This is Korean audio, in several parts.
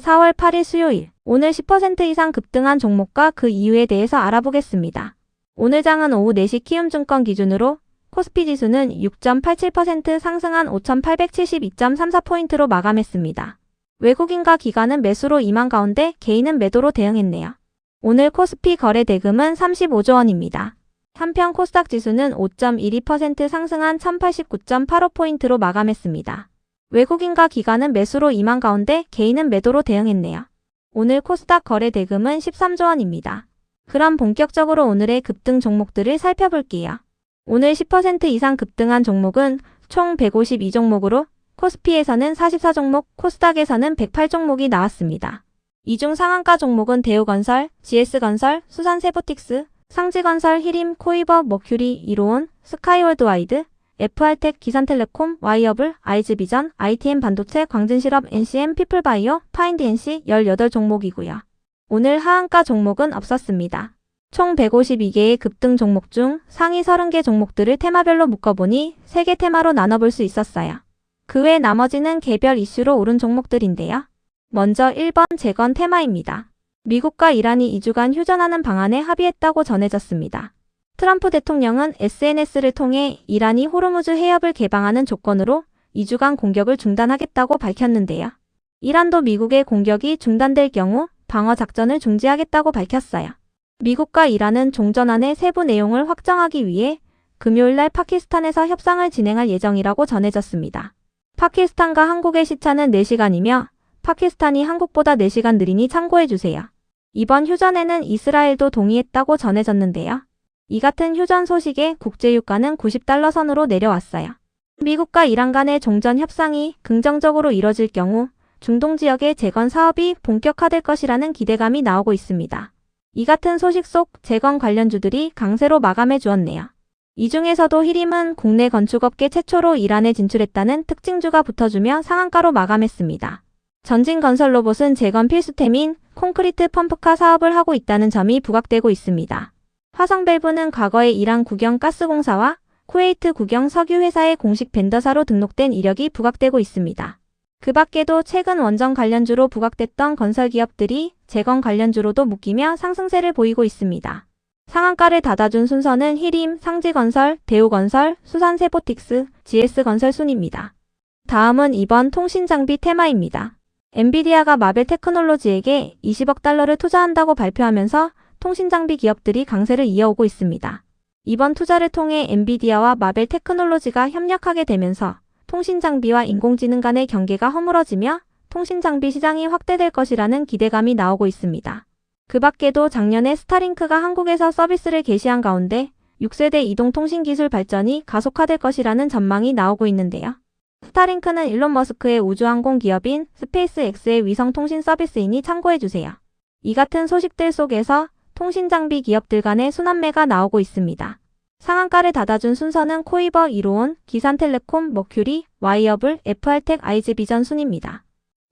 4월 8일 수요일, 오늘 10% 이상 급등한 종목과 그 이유에 대해서 알아보겠습니다. 오늘 장은 오후 4시 키움증권 기준으로 코스피 지수는 6.87% 상승한 5,872.34포인트로 마감했습니다. 외국인과 기관은 매수로 임한 가운데 개인은 매도로 대응했네요. 오늘 코스피 거래 대금은 35조 원입니다. 한편 코스닥 지수는 5.12% 상승한 1,089.85포인트로 마감했습니다. 외국인과 기관은 매수로 임한 가운데 개인은 매도로 대응했네요. 오늘 코스닥 거래 대금은 13조 원입니다. 그럼 본격적으로 오늘의 급등 종목들을 살펴볼게요. 오늘 10% 이상 급등한 종목은 총 152종목으로 코스피에서는 44종목, 코스닥에서는 108종목이 나왔습니다. 이 중 상한가 종목은 대우건설, GS건설, 수산세보틱스, 상지건설, 히림, 코이버, 머큐리, 이로온, 스카이월드와이드, FR텍, 기산텔레콤, 와이어블, 아이즈비전, ITM 반도체, 광진실업, NCM, 피플바이오, 파인드NC 18종목이고요. 오늘 하한가 종목은 없었습니다. 총 152개의 급등 종목 중 상위 30개 종목들을 테마별로 묶어보니 3개 테마로 나눠볼 수 있었어요. 그 외 나머지는 개별 이슈로 오른 종목들인데요. 먼저 1번 재건 테마입니다. 미국과 이란이 2주간 휴전하는 방안에 합의했다고 전해졌습니다. 트럼프 대통령은 SNS를 통해 이란이 호르무즈 해협을 개방하는 조건으로 2주간 공격을 중단하겠다고 밝혔는데요. 이란도 미국의 공격이 중단될 경우 방어 작전을 중지하겠다고 밝혔어요. 미국과 이란은 종전안의 세부 내용을 확정하기 위해 금요일날 파키스탄에서 협상을 진행할 예정이라고 전해졌습니다. 파키스탄과 한국의 시차는 4시간이며 파키스탄이 한국보다 4시간 느리니 참고해주세요. 이번 휴전에는 이스라엘도 동의했다고 전해졌는데요. 이 같은 휴전 소식에 국제유가는 90달러 선으로 내려왔어요. 미국과 이란 간의 종전 협상이 긍정적으로 이뤄질 경우 중동 지역의 재건 사업이 본격화될 것이라는 기대감이 나오고 있습니다. 이 같은 소식 속 재건 관련주들이 강세로 마감해 주었네요. 이 중에서도 히림은 국내 건축업계 최초로 이란에 진출했다는 특징주가 붙어주며 상한가로 마감했습니다. 전진건설로봇은 재건 필수템인 콘크리트 펌프카 사업을 하고 있다는 점이 부각되고 있습니다. 화성밸브는 과거에 이란 국영 가스공사와 쿠웨이트 국영 석유회사의 공식 벤더사로 등록된 이력이 부각되고 있습니다. 그 밖에도 최근 원전 관련주로 부각됐던 건설기업들이 재건 관련주로도 묶이며 상승세를 보이고 있습니다. 상한가를 닫아준 순서는 히림, 상지건설, 대우건설, 수산세보틱스, GS건설 순입니다. 다음은 이번 통신장비 테마입니다. 엔비디아가 마벨 테크놀로지에게 20억 달러를 투자한다고 발표하면서 통신장비 기업들이 강세를 이어오고 있습니다. 이번 투자를 통해 엔비디아와 마벨 테크놀로지가 협력하게 되면서 통신장비와 인공지능 간의 경계가 허물어지며 통신장비 시장이 확대될 것이라는 기대감이 나오고 있습니다. 그 밖에도 작년에 스타링크가 한국에서 서비스를 개시한 가운데 6세대 이동통신기술 발전이 가속화될 것이라는 전망이 나오고 있는데요. 스타링크는 일론 머스크의 우주항공 기업인 스페이스X의 위성통신 서비스이니 참고해주세요. 이 같은 소식들 속에서 통신장비 기업들 간의 순환매가 나오고 있습니다. 상한가를 닫아준 순서는 코이버, 이로온, 기산텔레콤, 머큐리, 와이어블, FR텍, 아이즈비전 순입니다.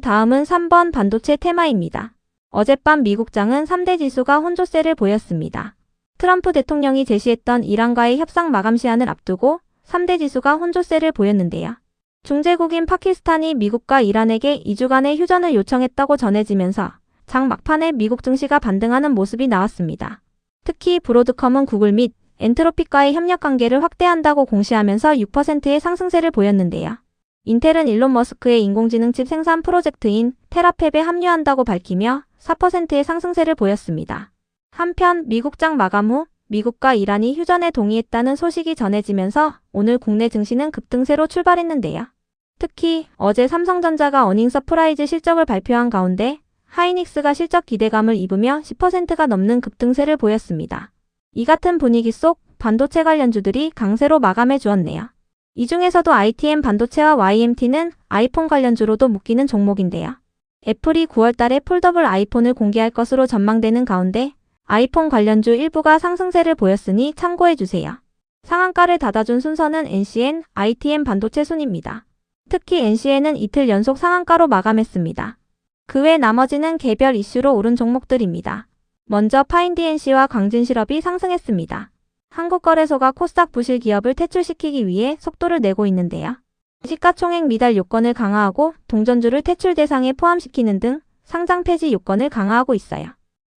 다음은 3번 반도체 테마입니다. 어젯밤 미국장은 3대 지수가 혼조세를 보였습니다. 트럼프 대통령이 제시했던 이란과의 협상 마감 시한을 앞두고 3대 지수가 혼조세를 보였는데요. 중재국인 파키스탄이 미국과 이란에게 2주간의 휴전을 요청했다고 전해지면서 장 막판에 미국 증시가 반등하는 모습이 나왔습니다. 특히 브로드컴은 구글 및 엔트로픽과의 협력 관계를 확대한다고 공시하면서 6%의 상승세를 보였는데요. 인텔은 일론 머스크의 인공지능 칩 생산 프로젝트인 테라팹에 합류한다고 밝히며 4%의 상승세를 보였습니다. 한편 미국장 마감 후 미국과 이란이 휴전에 동의했다는 소식이 전해지면서 오늘 국내 증시는 급등세로 출발했는데요. 특히 어제 삼성전자가 어닝 서프라이즈 실적을 발표한 가운데 하이닉스가 실적 기대감을 입으며 10%가 넘는 급등세를 보였습니다. 이 같은 분위기 속 반도체 관련주들이 강세로 마감해 주었네요. 이 중에서도 ITM 반도체와 YMT는 아이폰 관련주로도 묶이는 종목인데요. 애플이 9월달에 폴더블 아이폰을 공개할 것으로 전망되는 가운데 아이폰 관련주 일부가 상승세를 보였으니 참고해주세요. 상한가를 닫아준 순서는 NCN, ITM 반도체 순입니다. 특히 NCN은 이틀 연속 상한가로 마감했습니다. 그 외 나머지는 개별 이슈로 오른 종목들입니다. 먼저 파인드NC와 광진실업이 상승했습니다. 한국거래소가 코스닥 부실 기업을 퇴출시키기 위해 속도를 내고 있는데요. 시가총액 미달 요건을 강화하고 동전주를 퇴출 대상에 포함시키는 등 상장 폐지 요건을 강화하고 있어요.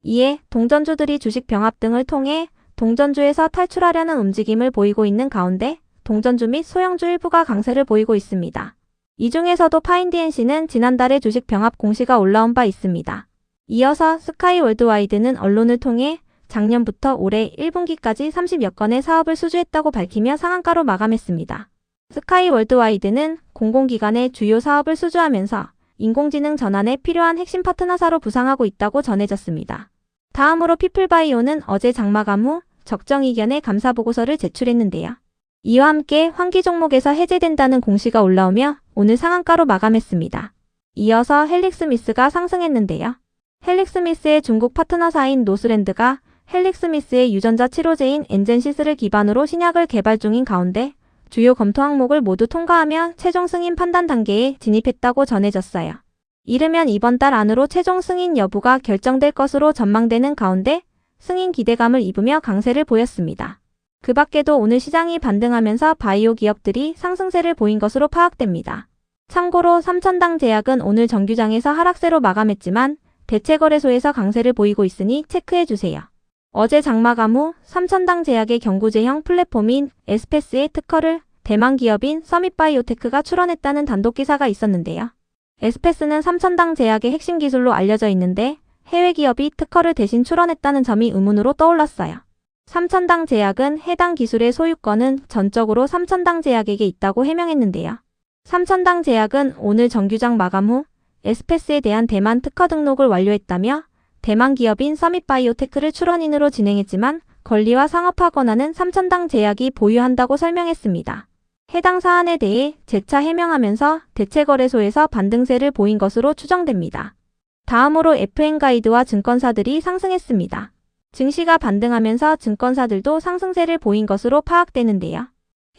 이에 동전주들이 주식 병합 등을 통해 동전주에서 탈출하려는 움직임을 보이고 있는 가운데 동전주 및 소형주 일부가 강세를 보이고 있습니다. 이 중에서도 파인DNC는 지난달에 주식 병합 공시가 올라온 바 있습니다. 이어서 스카이 월드와이드는 언론을 통해 작년부터 올해 1분기까지 30여 건의 사업을 수주했다고 밝히며 상한가로 마감했습니다. 스카이 월드와이드는 공공기관의 주요 사업을 수주하면서 인공지능 전환에 필요한 핵심 파트너사로 부상하고 있다고 전해졌습니다. 다음으로 피플바이오는 어제 장마감 후 적정 이견의 감사보고서를 제출했는데요. 이와 함께 환기 종목에서 해제된다는 공시가 올라오며 오늘 상한가로 마감했습니다. 이어서 헬릭스미스가 상승했는데요. 헬릭스미스의 중국 파트너사인 노스랜드가 헬릭스미스의 유전자 치료제인 엔젠시스를 기반으로 신약을 개발 중인 가운데 주요 검토 항목을 모두 통과하며 최종 승인 판단 단계에 진입했다고 전해졌어요. 이르면 이번 달 안으로 최종 승인 여부가 결정될 것으로 전망되는 가운데 승인 기대감을 입으며 강세를 보였습니다. 그 밖에도 오늘 시장이 반등하면서 바이오 기업들이 상승세를 보인 것으로 파악됩니다. 참고로 삼천당 제약은 오늘 정규장에서 하락세로 마감했지만 대체거래소에서 강세를 보이고 있으니 체크해주세요. 어제 장마감 후 삼천당 제약의 경구제형 플랫폼인 에스페스의 특허를 대만 기업인 서밋바이오테크가 출원했다는 단독 기사가 있었는데요. 에스페스는 삼천당 제약의 핵심 기술로 알려져 있는데 해외 기업이 특허를 대신 출원했다는 점이 의문으로 떠올랐어요. 삼천당 제약은 해당 기술의 소유권은 전적으로 삼천당 제약에게 있다고 해명했는데요. 삼천당 제약은 오늘 정규장 마감 후 에스페스에 대한 대만 특허 등록을 완료했다며 대만 기업인 서밋바이오테크를 출원인으로 진행했지만 권리와 상업화 권한은 삼천당 제약이 보유한다고 설명했습니다. 해당 사안에 대해 재차 해명하면서 대체거래소에서 반등세를 보인 것으로 추정됩니다. 다음으로 FN가이드와 증권사들이 상승했습니다. 증시가 반등하면서 증권사들도 상승세를 보인 것으로 파악되는데요.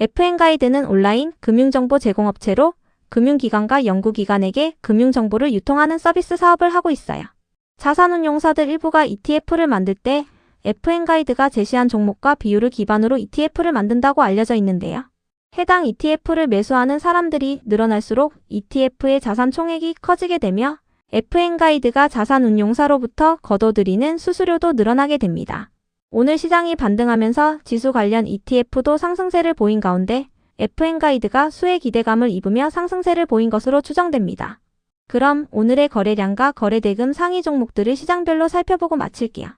FN가이드는 온라인 금융정보 제공업체로 금융기관과 연구기관에게 금융정보를 유통하는 서비스 사업을 하고 있어요. 자산운용사들 일부가 ETF를 만들 때 FN가이드가 제시한 종목과 비율을 기반으로 ETF를 만든다고 알려져 있는데요. 해당 ETF를 매수하는 사람들이 늘어날수록 ETF의 자산 총액이 커지게 되며 FN가이드가 자산운용사로부터 거둬들이는 수수료도 늘어나게 됩니다. 오늘 시장이 반등하면서 지수 관련 ETF도 상승세를 보인 가운데 FN가이드가 수혜 기대감을 입으며 상승세를 보인 것으로 추정됩니다. 그럼 오늘의 거래량과 거래대금 상위 종목들을 시장별로 살펴보고 마칠게요.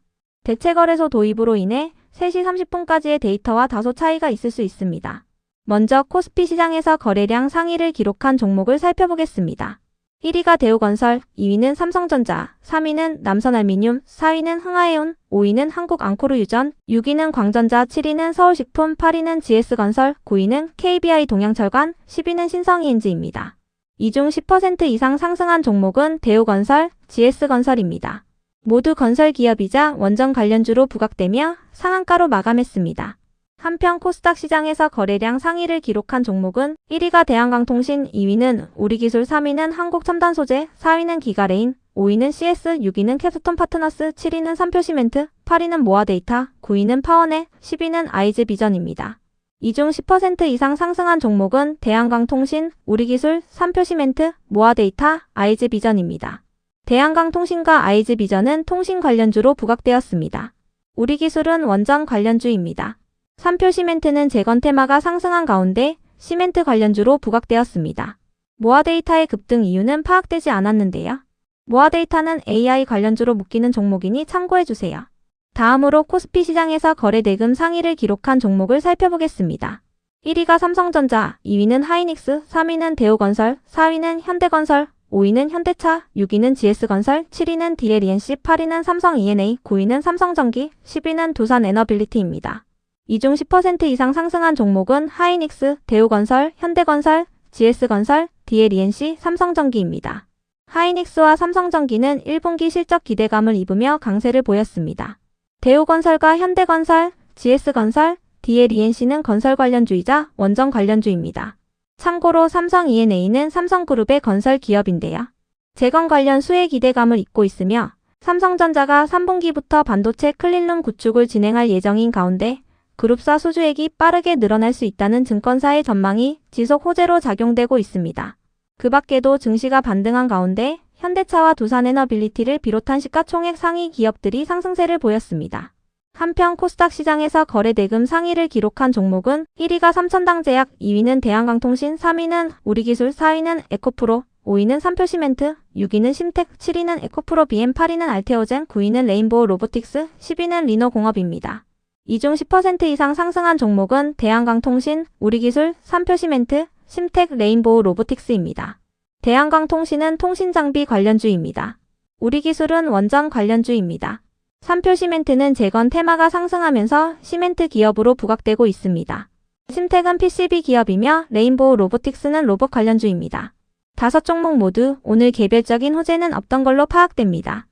대체거래소 도입으로 인해 3시 30분까지의 데이터와 다소 차이가 있을 수 있습니다. 먼저 코스피 시장에서 거래량 상위를 기록한 종목을 살펴보겠습니다. 1위가 대우건설, 2위는 삼성전자, 3위는 남선알미늄, 4위는 흥하해운, 5위는 한국앙코르유전, 6위는 광전자, 7위는 서울식품, 8위는 GS건설, 9위는 KBI 동양철관, 10위는 신성이엔지입니다. 이 중 10% 이상 상승한 종목은 대우건설, GS건설입니다. 모두 건설 기업이자 원전 관련주로 부각되며 상한가로 마감했습니다. 한편 코스닥 시장에서 거래량 상위를 기록한 종목은 1위가 대한강통신, 2위는 우리기술, 3위는 한국첨단소재, 4위는 기가레인, 5위는 CS, 6위는 캡스톤 파트너스, 7위는 삼표시멘트, 8위는 모아데이터, 9위는 파워넷, 10위는 아이즈비전입니다. 이 중 10% 이상 상승한 종목은 대한강통신, 우리기술, 삼표시멘트, 모아데이터, 아이즈비전입니다. 대한강통신과 아이즈비전은 통신 관련주로 부각되었습니다. 우리기술은 원전 관련주입니다. 삼표시멘트는 재건 테마가 상승한 가운데 시멘트 관련주로 부각되었습니다. 모아데이터의 급등 이유는 파악되지 않았는데요. 모아데이터는 AI 관련주로 묶이는 종목이니 참고해주세요. 다음으로 코스피 시장에서 거래대금 상위를 기록한 종목을 살펴보겠습니다. 1위가 삼성전자, 2위는 하이닉스, 3위는 대우건설, 4위는 현대건설, 5위는 현대차, 6위는 GS건설, 7위는 DLENC, 8위는 삼성 E&A, 9위는 삼성전기, 10위는 두산에너빌리티입니다. 이 중 10% 이상 상승한 종목은 하이닉스, 대우건설, 현대건설, GS건설, DLENC, 삼성전기입니다. 하이닉스와 삼성전기는 1분기 실적 기대감을 입으며 강세를 보였습니다. 대우건설과 현대건설, GS건설, DLENC는 건설 관련주이자 원전 관련주입니다. 참고로 삼성 E&A는 삼성그룹의 건설 기업인데요. 재건 관련 수혜 기대감을 입고 있으며 삼성전자가 3분기부터 반도체 클린룸 구축을 진행할 예정인 가운데 그룹사 수주액이 빠르게 늘어날 수 있다는 증권사의 전망이 지속 호재로 작용되고 있습니다. 그 밖에도 증시가 반등한 가운데 현대차와 두산에너빌리티를 비롯한 시가총액 상위 기업들이 상승세를 보였습니다. 한편 코스닥 시장에서 거래대금 상위를 기록한 종목은 1위가 삼천당제약, 2위는 대한강통신, 3위는 우리기술, 4위는 에코프로, 5위는 삼표시멘트, 6위는 심텍, 7위는 에코프로 BM, 8위는 알테오젠, 9위는 레인보우 로보틱스, 10위는 리노공업입니다. 이 중 10% 이상 상승한 종목은 대한강통신, 우리기술, 삼표시멘트, 심텍, 레인보우 로보틱스입니다. 대한강통신은 통신장비 관련주입니다. 우리기술은 원전 관련주입니다. 삼표시멘트는 재건 테마가 상승하면서 시멘트 기업으로 부각되고 있습니다. 심텍은 PCB 기업이며 레인보우 로보틱스는 로봇 관련주입니다. 5종목 모두 오늘 개별적인 호재는 없던 걸로 파악됩니다.